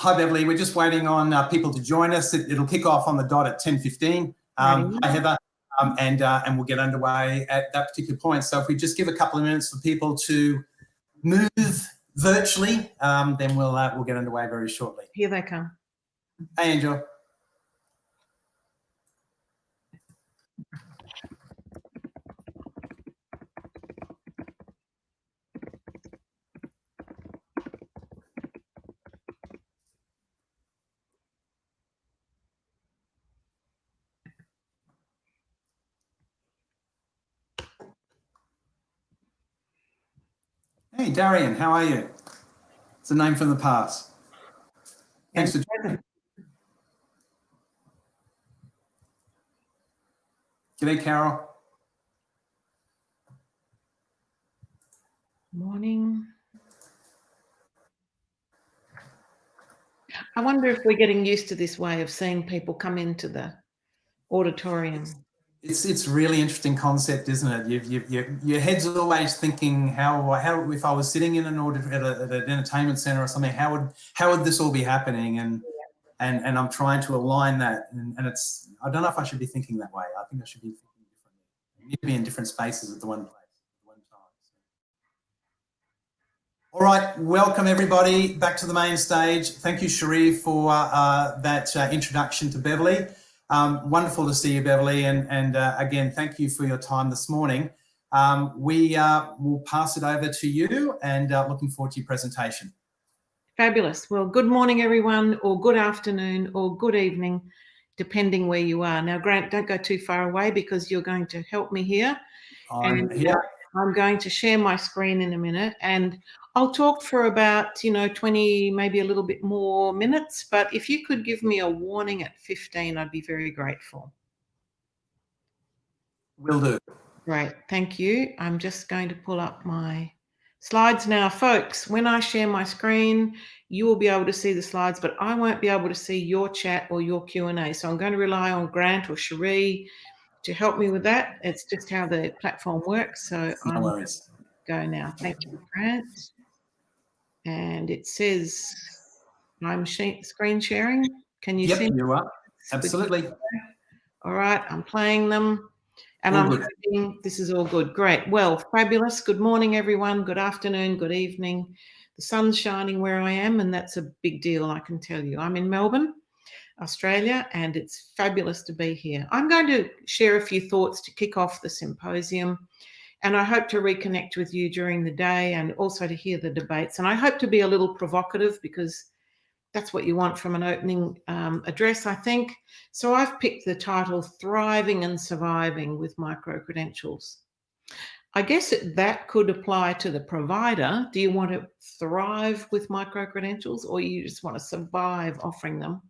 Hi, Beverley. We're just waiting on people to join us. It'll kick off on the dot at 10:15. Hi, Heather. And we'll get underway at that particular point. So if we just give a couple of minutes for people to move virtually, then we'll get underway very shortly. Here they come. Hey, Angel. Hey, Darian, how are you? It's a name from the past. Thanks for joining. G'day, Carol. Morning. I wonder if we're getting used to this way of seeing people come into the auditorium. It's really interesting concept, isn't it? Your head's always thinking how if I was sitting in an at an entertainment center or something, how would this all be happening? And I'm trying to align that, and it's, I don't know if I should be thinking that way. I think I should be thinking differently. You need to be in different spaces at the one place at one time. All right, welcome everybody back to the main stage. Thank you, Cherie, for that introduction to Beverley. Wonderful to see you, Beverley, and again, thank you for your time this morning. We will pass it over to you, and looking forward to your presentation. Fabulous. Well, good morning, everyone, or good afternoon, or good evening, depending where you are. Now, Grant, don't go too far away because you're going to help me here. I'm here. I'm going to share my screen in a minute, and I'll talk for about, 20, maybe a little bit more minutes, but if you could give me a warning at 15, I'd be very grateful. Will do. Great, thank you. I'm just going to pull up my slides now. Folks, when I share my screen, you will be able to see the slides, but I won't be able to see your chat or your Q&A. So I'm going to rely on Grant or Cherie to help me with that. It's just how the platform works. So no worries. Go now. Thank you, Grant. And it says I'm screen sharing. Can you see? Yep, you are. Absolutely. All right, I'm playing them. And I'm hoping this is all good. Great. Well, fabulous. Good morning, everyone. Good afternoon, good evening. The sun's shining where I am, and that's a big deal, I can tell you. I'm in Melbourne, Australia, and it's fabulous to be here. I'm going to share a few thoughts to kick off the symposium, and I hope to reconnect with you during the day and also to hear the debates. And I hope to be a little provocative because that's what you want from an opening address, I think. So I've picked the title, Thriving and Surviving with Micro-credentials. I guess that could apply to the provider. Do you want to thrive with micro-credentials, or you just want to survive offering them?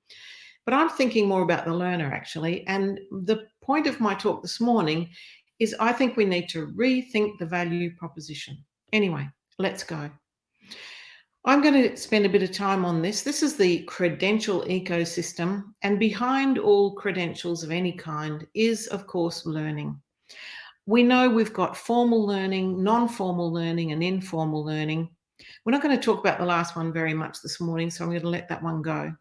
But I'm thinking more about the learner, actually. And the point of my talk this morning is I think we need to rethink the value proposition. Anyway, let's go. I'm going to spend a bit of time on this. This is the credential ecosystem, and behind all credentials of any kind is, of course, learning. We know we've got formal learning, non-formal learning, and informal learning. We're not going to talk about the last one very much this morning, so I'm going to let that one go.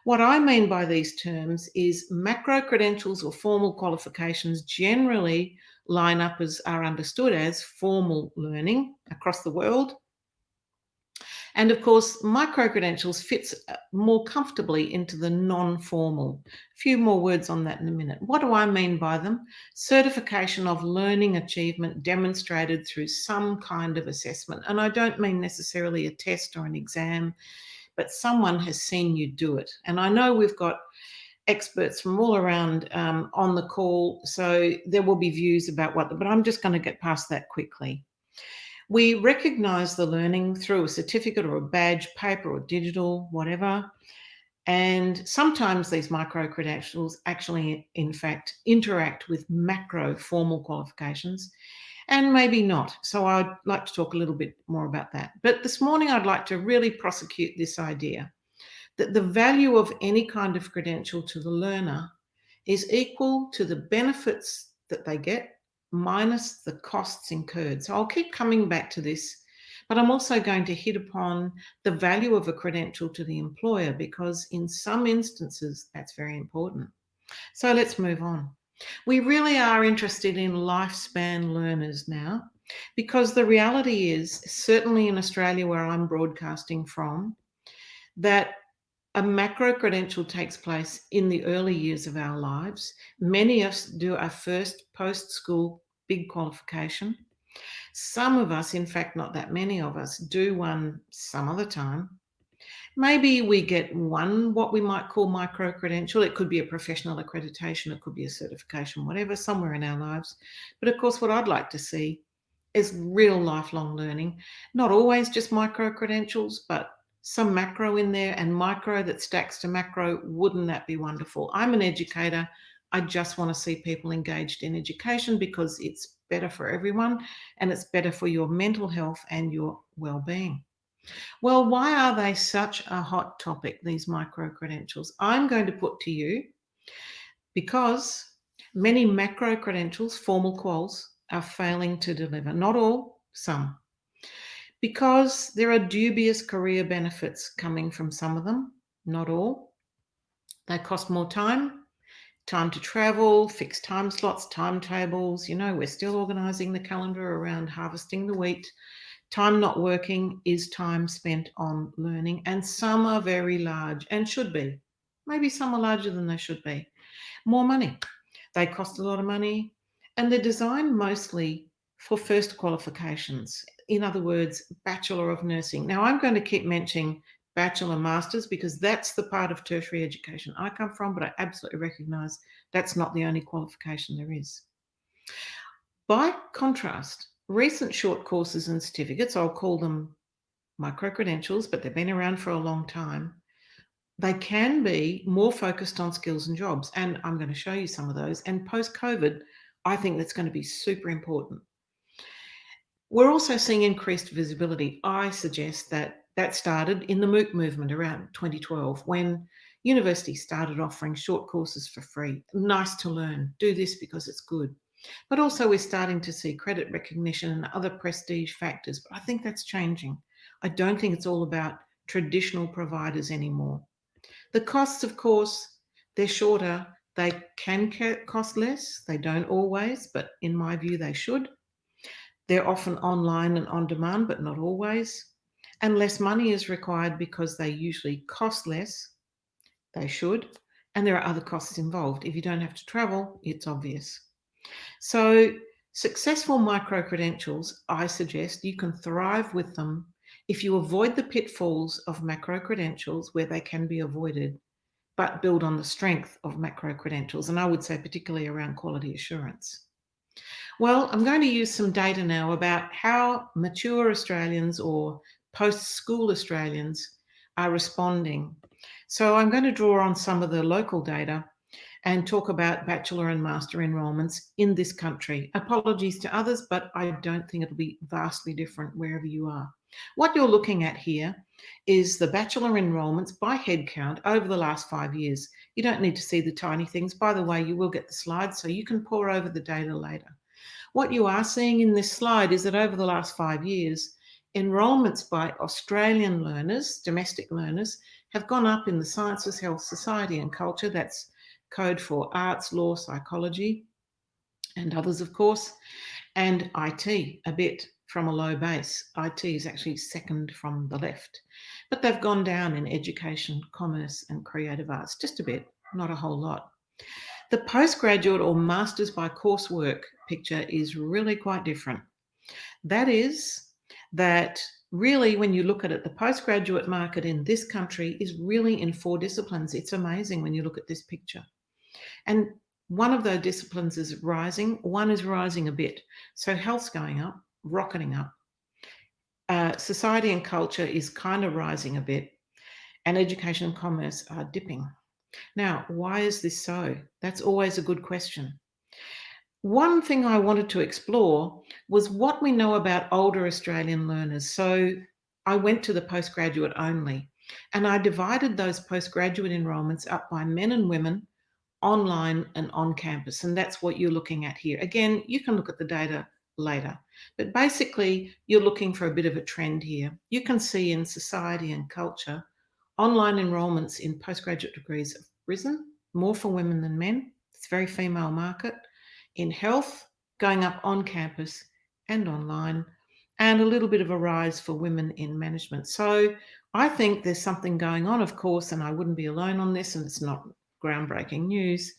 What I mean by these terms is macro-credentials or formal qualifications generally line up as are understood as formal learning across the world. And of course, micro-credentials fits more comfortably into the non-formal. A few more words on that in a minute. What do I mean by them? Certification of learning achievement demonstrated through some kind of assessment. And I don't mean necessarily a test or an exam, but someone has seen you do it. And I know we've got experts from all around on the call, so there will be views about but I'm just going to get past that quickly. We recognise the learning through a certificate or a badge, paper or digital, whatever. And sometimes these micro-credentials actually, in fact, interact with macro formal qualifications, and maybe not. So I'd like to talk a little bit more about that. But this morning, I'd like to really prosecute this idea that the value of any kind of credential to the learner is equal to the benefits that they get minus the costs incurred. So I'll keep coming back to this, But I'm also going to hit upon the value of a credential to the employer, because in some instances, that's very important. So let's move on. We really are interested in lifespan learners now, because the reality is, certainly in Australia where I'm broadcasting from, that a macro-credential takes place in the early years of our lives. Many of us do our first post-school big qualification. Some of us, in fact, not that many of us, do one some other time. Maybe we get one, what we might call micro-credential. It could be a professional accreditation, it could be a certification, whatever, somewhere in our lives. But of course, what I'd like to see is real lifelong learning. Not always just micro-credentials, but some macro in there, and micro that stacks to macro. Wouldn't that be wonderful? I'm an educator. I just want to see people engaged in education, because it's better for everyone and it's better for your mental health and your well-being. Well, why are they such a hot topic, these micro-credentials? I'm going to put to you, because many macro-credentials, formal quals, are failing to deliver. Not all, some. Because there are dubious career benefits coming from some of them, not all. They cost more time to travel, fixed time slots, timetables. You know, we're still organising the calendar around harvesting the wheat. Time not working is time spent on learning, and some are very large and should be. Maybe some are larger than they should be. More money. They cost a lot of money, and they're designed mostly for first qualifications. In other words, Bachelor of Nursing. Now, I'm going to keep mentioning Bachelor Masters, because that's the part of tertiary education I come from, but I absolutely recognise that's not the only qualification there is. By contrast, recent short courses and certificates, I'll call them micro-credentials, but they've been around for a long time. They can be more focused on skills and jobs, and I'm going to show you some of those. And post-COVID, I think that's going to be super important. We're also seeing increased visibility. I suggest that started in the MOOC movement around 2012, when universities started offering short courses for free. Nice to learn. Do this because it's good. But also we're starting to see credit recognition and other prestige factors. But I think that's changing. I don't think it's all about traditional providers anymore. The costs, of course, they're shorter. They can cost less. They don't always, but in my view, they should. They're often online and on demand, but not always. And less money is required because they usually cost less. They should. And there are other costs involved. If you don't have to travel, it's obvious. So successful micro-credentials, I suggest you can thrive with them if you avoid the pitfalls of macro-credentials where they can be avoided, but build on the strength of macro-credentials. And I would say particularly around quality assurance. Well, I'm going to use some data now about how mature Australians or post-school Australians are responding. So I'm going to draw on some of the local data and talk about bachelor and master enrolments in this country. Apologies to others, but I don't think it'll be vastly different wherever you are. What you're looking at here is the bachelor enrolments by headcount over the last 5 years. You don't need to see the tiny things. By the way, you will get the slides, so you can pore over the data later. What you are seeing in this slide is that over the last 5 years, enrolments by Australian learners, domestic learners, have gone up in the sciences, health, society and culture. That's code for arts, law, psychology, and others, of course, and IT, a bit from a low base. IT is actually second from the left, but they've gone down in education, commerce, and creative arts, just a bit, not a whole lot. The postgraduate or masters by coursework picture is really quite different. That is that really, when you look at it, the postgraduate market in this country is really in 4 disciplines. It's amazing when you look at this picture. And one of those disciplines is rising, one is rising a bit. So health's going up, rocketing up. Society and culture is kind of rising a bit, and education and commerce are dipping. Now, why is this so? That's always a good question. One thing I wanted to explore was what we know about older Australian learners. So I went to the postgraduate only, and I divided those postgraduate enrolments up by men and women, online and on campus. And that's what you're looking at here. Again, you can look at the data later. But basically, you're looking for a bit of a trend here. You can see in society and culture, online enrolments in postgraduate degrees have risen, more for women than men. It's a very female market. In health, going up on campus and online, and a little bit of a rise for women in management. So I think there's something going on, of course, and I wouldn't be alone on this, and it's not groundbreaking news,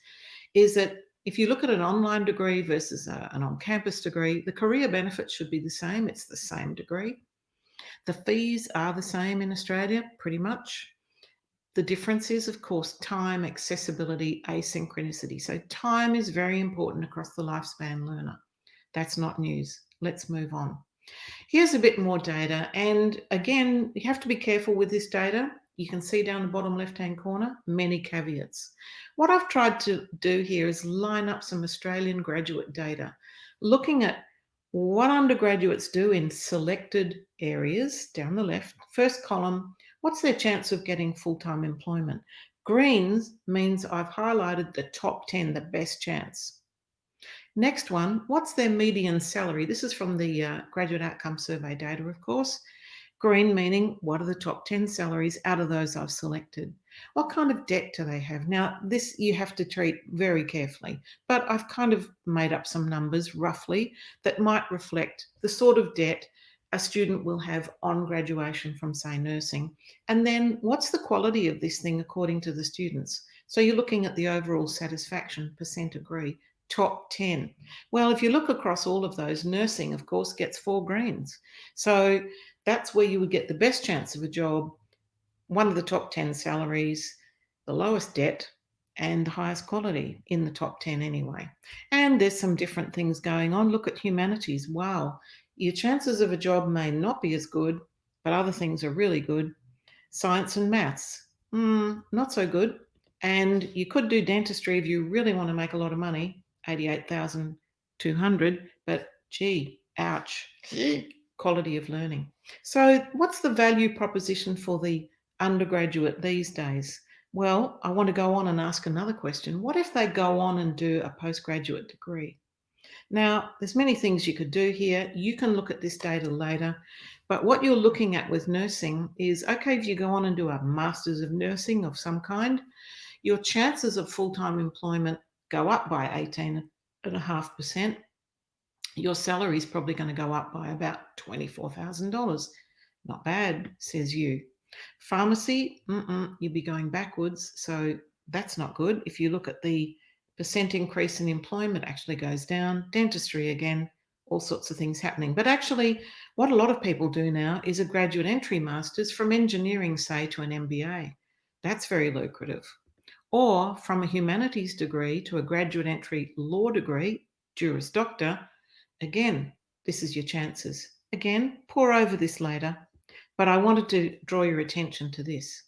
is that if you look at an online degree versus an on-campus degree, the career benefits should be the same. It's the same degree. The fees are the same in Australia, pretty much. The difference is, of course, time, accessibility, asynchronicity. So time is very important across the lifespan learner. That's not news. Let's move on. Here's a bit more data. And again, you have to be careful with this data. You can see down the bottom left-hand corner, many caveats. What I've tried to do here is line up some Australian graduate data, looking at what undergraduates do in selected areas down the left. First column, what's their chance of getting full-time employment? Greens means I've highlighted the top 10, the best chance. Next one, what's their median salary? This is from the Graduate Outcome Survey data, of course. Green meaning, what are the top 10 salaries out of those I've selected? What kind of debt do they have? Now, this you have to treat very carefully, but I've kind of made up some numbers roughly that might reflect the sort of debt a student will have on graduation from, say, nursing. And then what's the quality of this thing according to the students? So you're looking at the overall satisfaction, percent agree. Top 10. Well, if you look across all of those, nursing, of course, gets 4 greens. So that's where you would get the best chance of a job, one of the top 10 salaries, the lowest debt, and the highest quality in the top 10 anyway. And there's some different things going on. Look at humanities. Wow. Your chances of a job may not be as good, but other things are really good. Science and maths, not so good. And you could do dentistry if you really want to make a lot of money. 88,200, but gee, ouch, quality of learning. So what's the value proposition for the undergraduate these days? Well, I want to go on and ask another question. What if they go on and do a postgraduate degree? Now, there's many things you could do here. You can look at this data later, but what you're looking at with nursing is, okay, if you go on and do a Masters of Nursing of some kind, your chances of full-time employment go up by 18.5%. Your salary is probably going to go up by about $24,000. Not bad, says you. Pharmacy, you'd be going backwards, so that's not good. If you look at the percent increase in employment, actually goes down. Dentistry, again, all sorts of things happening. But actually, what a lot of people do now is a graduate entry master's from engineering, say, to an MBA. That's very lucrative. Or from a humanities degree to a graduate entry law degree, Juris Doctor. Again, this is your chances. Again, pore over this later, but I wanted to draw your attention to this.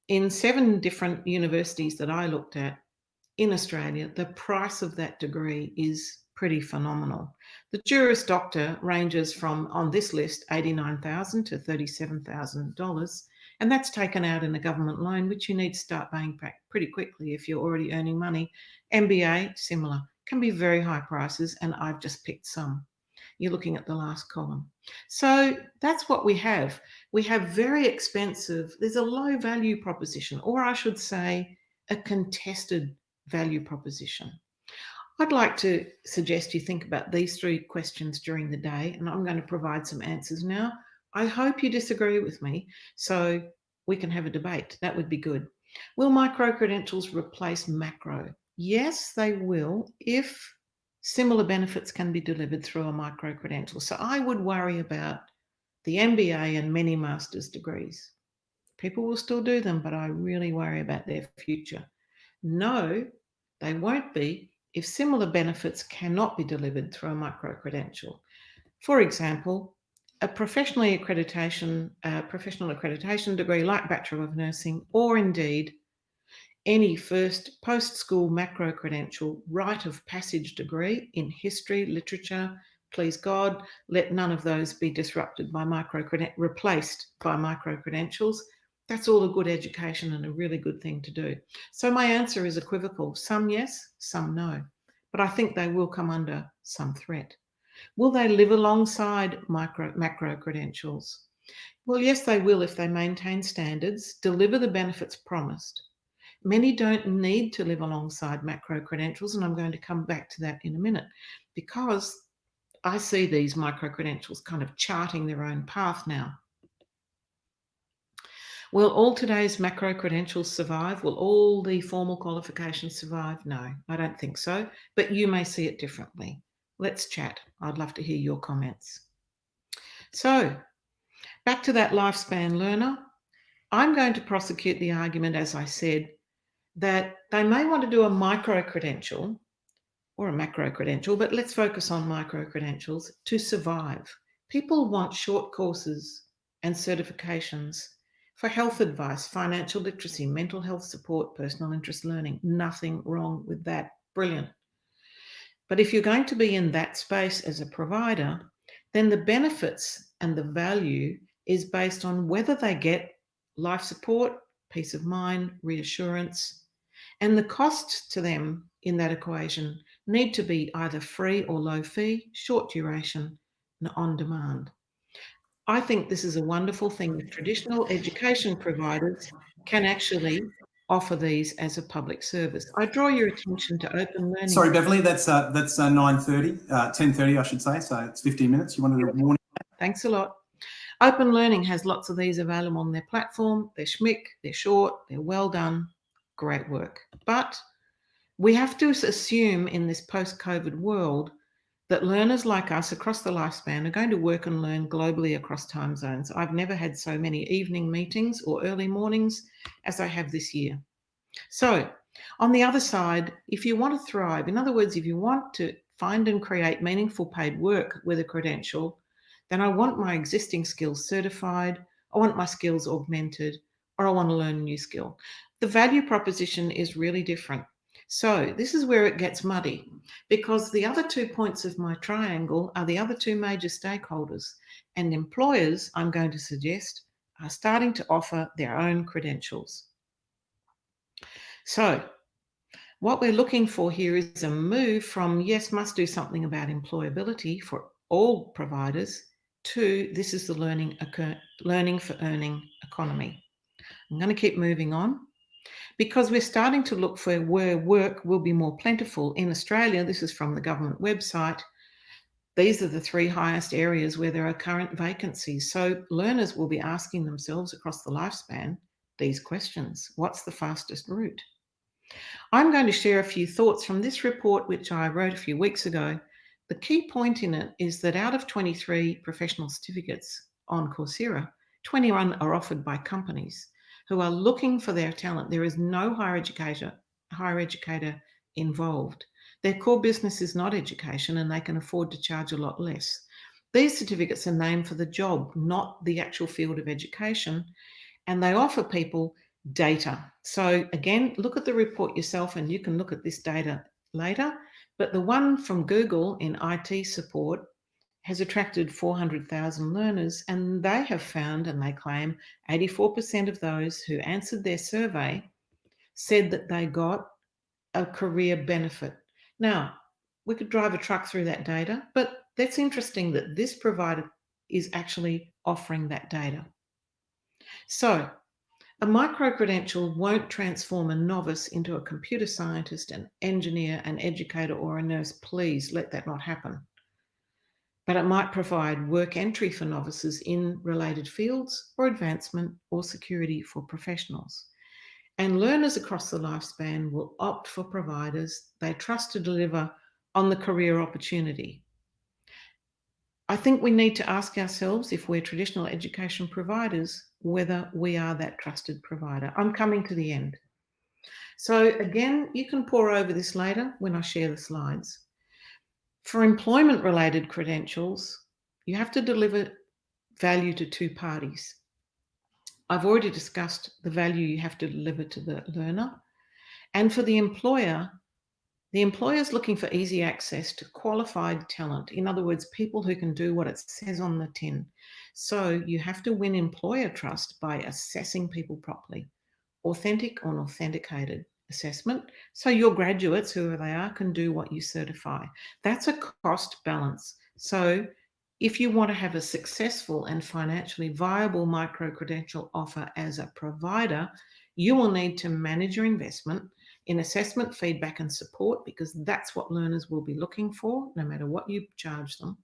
In 7 different universities that I looked at in Australia, the price of that degree is pretty phenomenal. The Juris Doctor ranges from, on this list, $89,000 to $37,000. And that's taken out in a government loan, which you need to start paying back pretty quickly if you're already earning money. MBA, similar, can be very high prices, and I've just picked some. You're looking at the last column. So that's what we have. We have very expensive, there's a low value proposition, or I should say a contested value proposition. I'd like to suggest you think about these 3 questions during the day, and I'm going to provide some answers now. I hope you disagree with me so we can have a debate. That would be good. Will micro-credentials replace macro? Yes, they will, if similar benefits can be delivered through a micro-credential. So I would worry about the MBA and many master's degrees. People will still do them, but I really worry about their future. No, they won't be if similar benefits cannot be delivered through a micro-credential. For example, a professional accreditation degree like Bachelor of Nursing, or indeed any first post-school macro-credential rite of passage degree in history, literature, please God, let none of those be disrupted by replaced by micro-credentials. That's all a good education and a really good thing to do. So my answer is equivocal. Some yes, some no. But I think they will come under some threat. Will they live alongside macro credentials? Well, yes, they will if they maintain standards, deliver the benefits promised. Many don't need to live alongside macro credentials, and I'm going to come back to that in a minute, because I see these micro credentials kind of charting their own path now. Will all today's macro credentials survive? Will all the formal qualifications survive? No, I don't think so, but you may see it differently. Let's chat. I'd love to hear your comments. So, back to that lifespan learner. I'm going to prosecute the argument, as I said, that they may want to do a micro credential or a macro credential, but let's focus on micro credentials to survive. People want short courses and certifications for health advice, financial literacy, mental health support, personal interest learning. Nothing wrong with that. Brilliant. But if you're going to be in that space as a provider, then the benefits and the value is based on whether they get life support, peace of mind, reassurance, and the costs to them in that equation need to be either free or low fee, short duration, and on demand. I think this is a wonderful thing that traditional education providers can actually offer these as a public service. I draw your attention to OpenLearning. Sorry, Beverley, that's 9:30, 10:30, I should say. So it's 15 minutes. You wanted a warning? Thanks a lot. OpenLearning has lots of these available on their platform. They're schmick, they're short, they're well done, great work. But we have to assume in this post-COVID world that learners like us across the lifespan are going to work and learn globally across time zones. I've never had so many evening meetings or early mornings as I have this year. So on the other side, if you want to thrive, in other words, if you want to find and create meaningful paid work with a credential, then I want my existing skills certified, I want my skills augmented, or I want to learn a new skill. The value proposition is really different. So this is where it gets muddy, because the other 2 points of my triangle are the other two major stakeholders, and employers, I'm going to suggest, are starting to offer their own credentials. So what we're looking for here is a move from, yes, must do something about employability for all providers, to this is the learning for earning economy. I'm going to keep moving on, because we're starting to look for where work will be more plentiful. In Australia, this is from the government website, these are the 3 highest areas where there are current vacancies. So learners will be asking themselves across the lifespan these questions. What's the fastest route? I'm going to share a few thoughts from this report, which I wrote a few weeks ago. The key point in it is that out of 23 professional certificates on Coursera, 21 are offered by companies who are looking for their talent. There is no higher educator involved. Their core business is not education, and they can afford to charge a lot less. These certificates are named for the job, not the actual field of education, and they offer people data. So again, look at the report yourself, and you can look at this data later. But the one from Google in IT support has attracted 400,000 learners, and they have found, and they claim, 84% of those who answered their survey said that they got a career benefit. Now, we could drive a truck through that data, but that's interesting that this provider is actually offering that data. So a micro-credential won't transform a novice into a computer scientist, an engineer, an educator, or a nurse. Please let that not happen. But it might provide work entry for novices in related fields, or advancement or security for professionals. And learners across the lifespan will opt for providers they trust to deliver on the career opportunity. I think we need to ask ourselves, if we're traditional education providers, whether we are that trusted provider. I'm coming to the end. So again, you can pore over this later when I share the slides. For employment-related credentials, you have to deliver value to 2 parties. I've already discussed the value you have to deliver to the learner. And for the employer's looking for easy access to qualified talent. In other words, people who can do what it says on the tin. So you have to win employer trust by assessing people properly. Authentic or authenticated assessment. So your graduates, whoever they are, can do what you certify. That's a cost balance. So if you want to have a successful and financially viable micro-credential offer as a provider, you will need to manage your investment in assessment, feedback, and support, because that's what learners will be looking for, no matter what you charge them.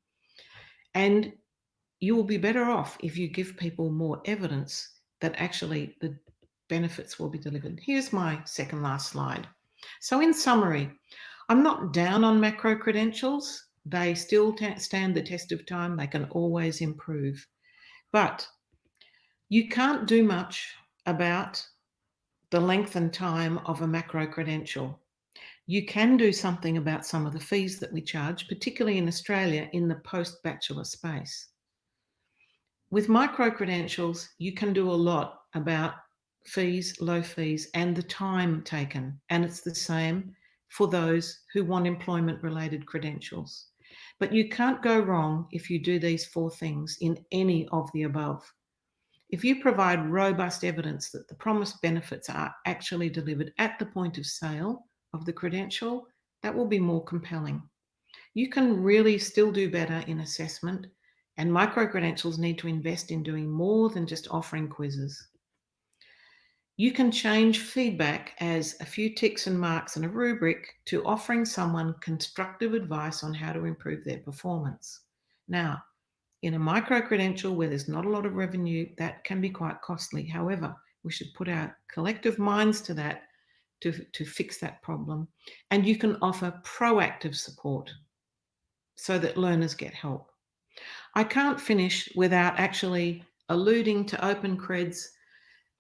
And you will be better off if you give people more evidence that actually the benefits will be delivered. Here's my second last slide. So in summary, I'm not down on macro credentials. They still stand the test of time. They can always improve. But you can't do much about the length and time of a macro credential. You can do something about some of the fees that we charge, particularly in Australia in the post-bachelor space. With micro-credentials, you can do a lot about fees, low fees, and the time taken. And it's the same for those who want employment-related credentials. But you can't go wrong if you do these 4 things in any of the above. If you provide robust evidence that the promised benefits are actually delivered at the point of sale of the credential, that will be more compelling. You can really still do better in assessment, and micro-credentials need to invest in doing more than just offering quizzes. You can change feedback as a few ticks and marks and a rubric to offering someone constructive advice on how to improve their performance. Now, in a micro-credential where there's not a lot of revenue, that can be quite costly. However, we should put our collective minds to that to fix that problem. And you can offer proactive support so that learners get help. I can't finish without actually alluding to OpenCred's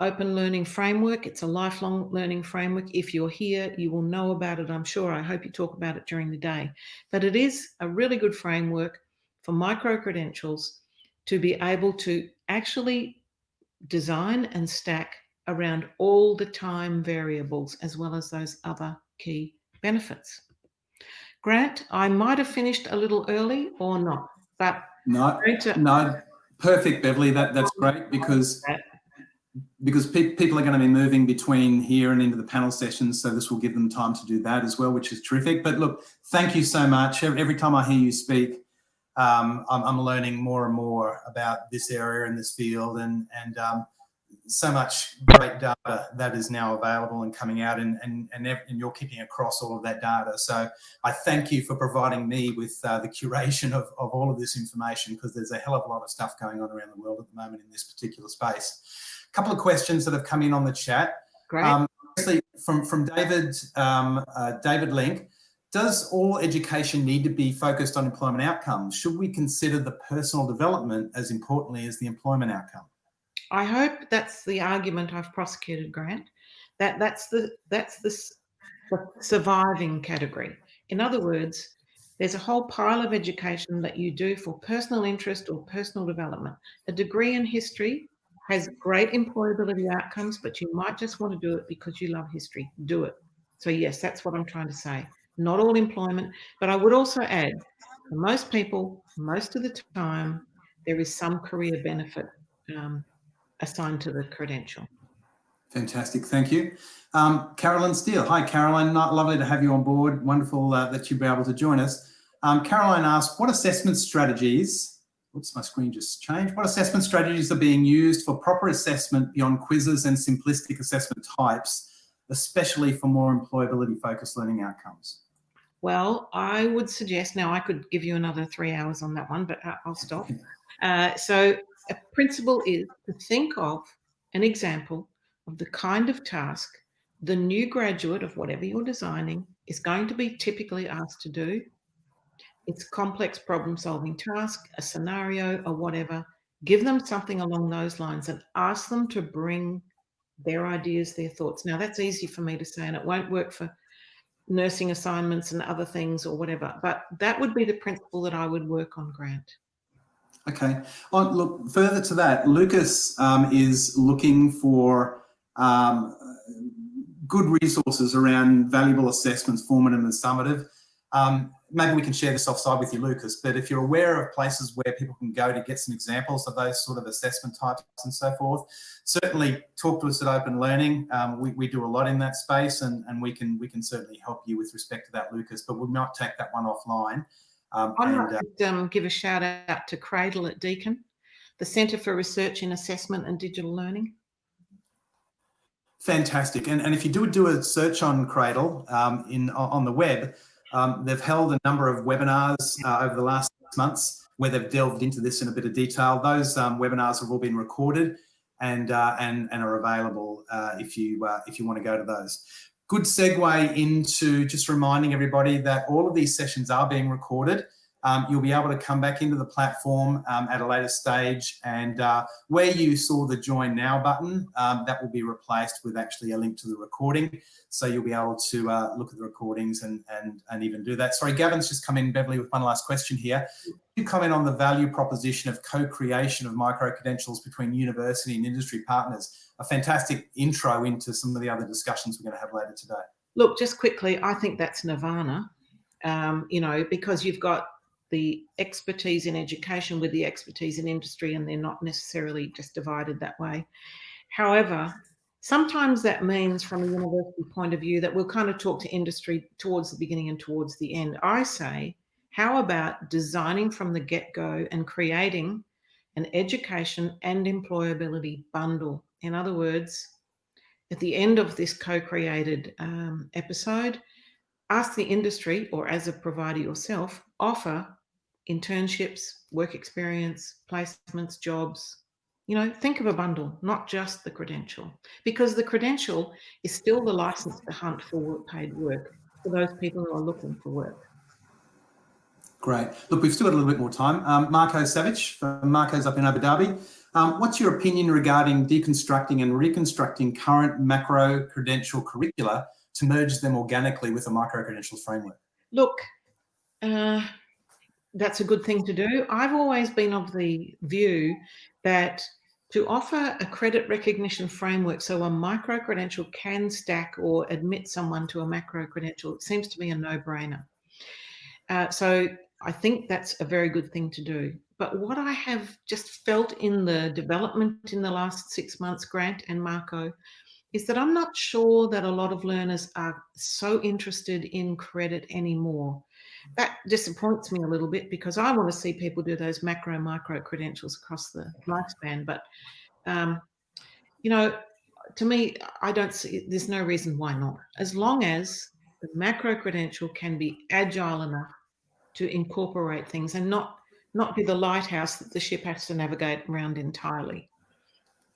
Open Learning Framework. It's a lifelong learning framework. If you're here, you will know about it, I'm sure. I hope you talk about it during the day. But it is a really good framework for micro-credentials to be able to actually design and stack around all the time variables as well as those other key benefits. Grant, I might have finished a little early or not, but no, perfect, Beverley. That's great because people are going to be moving between here and into the panel sessions, so this will give them time to do that as well, which is terrific. But look, thank you so much. Every time I hear you speak, I'm learning more and more about this area and this field, and so much great data that is now available and coming out, and you're keeping across all of that data. So I thank you for providing me with the curation of all of this information, because there's a hell of a lot of stuff going on around the world at the moment in this particular space. A couple of questions that have come in on the chat. Great. Firstly, from David Link. Does all education need to be focused on employment outcomes? Should we consider the personal development as importantly as the employment outcome? I hope that's the argument I've prosecuted, Grant. That's the surviving category. In other words, there's a whole pile of education that you do for personal interest or personal development. A degree in history has great employability outcomes, but you might just want to do it because you love history. Do it. So yes, that's what I'm trying to say. Not all employment, but I would also add, for most people, most of the time, there is some career benefit assigned to the credential. Fantastic, thank you. Caroline Steele. Hi, Caroline. Lovely to have you on board. Wonderful that you'll be able to join us. Caroline asked, what assessment strategies, oops, my screen just changed. What assessment strategies are being used for proper assessment beyond quizzes and simplistic assessment types, especially for more employability-focused learning outcomes? Well, I would suggest, now I could give you another 3 hours on that one, but I'll stop. So a principle is to think of an example of the kind of task the new graduate of whatever you're designing is going to be typically asked to do. It's a complex problem-solving task, a scenario, or whatever. Give them something along those lines and ask them to bring their ideas, their thoughts. Now, that's easy for me to say, and it won't work for nursing assignments and other things or whatever, but that would be the principle that I would work on, Grant. Okay. Look, further to that, Lucas is looking for good resources around valuable assessments, formative and summative. Maybe we can share this offside with you, Lucas, but if you're aware of places where people can go to get some examples of those sort of assessment types and so forth, certainly talk to us at OpenLearning. We do a lot in that space, and we can certainly help you with respect to that, Lucas, but we might take that one offline. I'd like to give a shout out to Cradle at Deakin, the Centre for Research in Assessment and Digital Learning. Fantastic. And if you do a search on Cradle on the web, they've held a number of webinars over the last 6 months where they've delved into this in a bit of detail. Those webinars have all been recorded and are available if you want to go to those. Good segue into just reminding everybody that all of these sessions are being recorded. You'll be able to come back into the platform at a later stage, and where you saw the Join Now button, that will be replaced with actually a link to the recording. So you'll be able to look at the recordings and even do that. Sorry, Gavin's just come in, Beverley, with one last question here. Can you comment on the value proposition of co-creation of micro-credentials between university and industry partners? A fantastic intro into some of the other discussions we're going to have later today. Look, just quickly, I think that's nirvana, you know, because you've got the expertise in education with the expertise in industry, and they're not necessarily just divided that way. However, sometimes that means from a university point of view that we'll kind of talk to industry towards the beginning and towards the end. I say, how about designing from the get-go and creating an education and employability bundle? In other words, at the end of this co-created episode, ask the industry, or as a provider yourself, offer internships, work experience, placements, jobs. You know, think of a bundle, not just the credential, because the credential is still the license to hunt for paid work for those people who are looking for work. Great. Look, we've still got a little bit more time. Marco Savage, from Marco's up in Abu Dhabi. What's your opinion regarding deconstructing and reconstructing current macro-credential curricula to merge them organically with a micro-credential framework? Look, that's a good thing to do. I've always been of the view that to offer a credit recognition framework so a micro-credential can stack or admit someone to a macro-credential, it seems to be a no-brainer. So I think that's a very good thing to do. But what I have just felt in the development in the last 6 months, Grant and Marco, is that I'm not sure that a lot of learners are so interested in credit anymore. That disappoints me a little bit, because I want to see people do those micro credentials across the lifespan. But, you know, to me, I don't see, there's no reason why not. As long as the macro credential can be agile enough to incorporate things and not be the lighthouse that the ship has to navigate around entirely.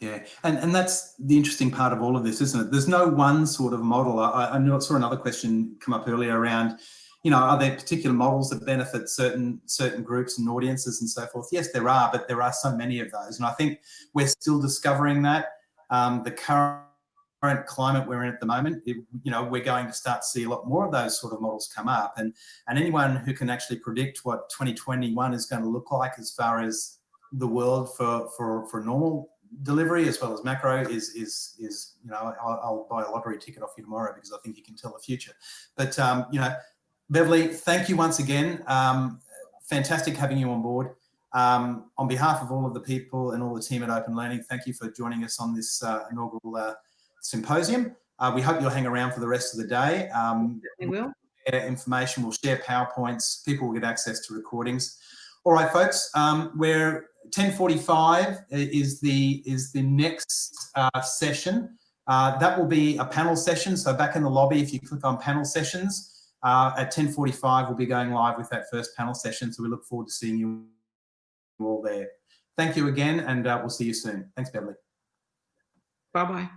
Yeah, and that's the interesting part of all of this, isn't it? There's no one sort of model. I saw another question come up earlier around, you know, are there particular models that benefit certain groups and audiences and so forth? Yes, there are, but there are so many of those. And I think we're still discovering that. The current climate we're in at the moment, you know, we're going to start to see a lot more of those sort of models come up. And anyone who can actually predict what 2021 is going to look like as far as the world for normal delivery as well as macro is you know, I'll buy a lottery ticket off you tomorrow, because I think you can tell the future. But you know, Beverley, thank you once again. Fantastic having you on board. On behalf of all of the people and all the team at OpenLearning, thank you for joining us on this inaugural symposium. We hope you'll hang around for the rest of the day. We will. Share information, we'll share PowerPoints, people will get access to recordings. All right, folks, we're 10:45 is the next session. That will be a panel session. So back in the lobby, if you click on panel sessions, at 10:45 we'll be going live with that first panel session. So we look forward to seeing you all there. Thank you again, and we'll see you soon. Thanks, Beverley. Bye-bye.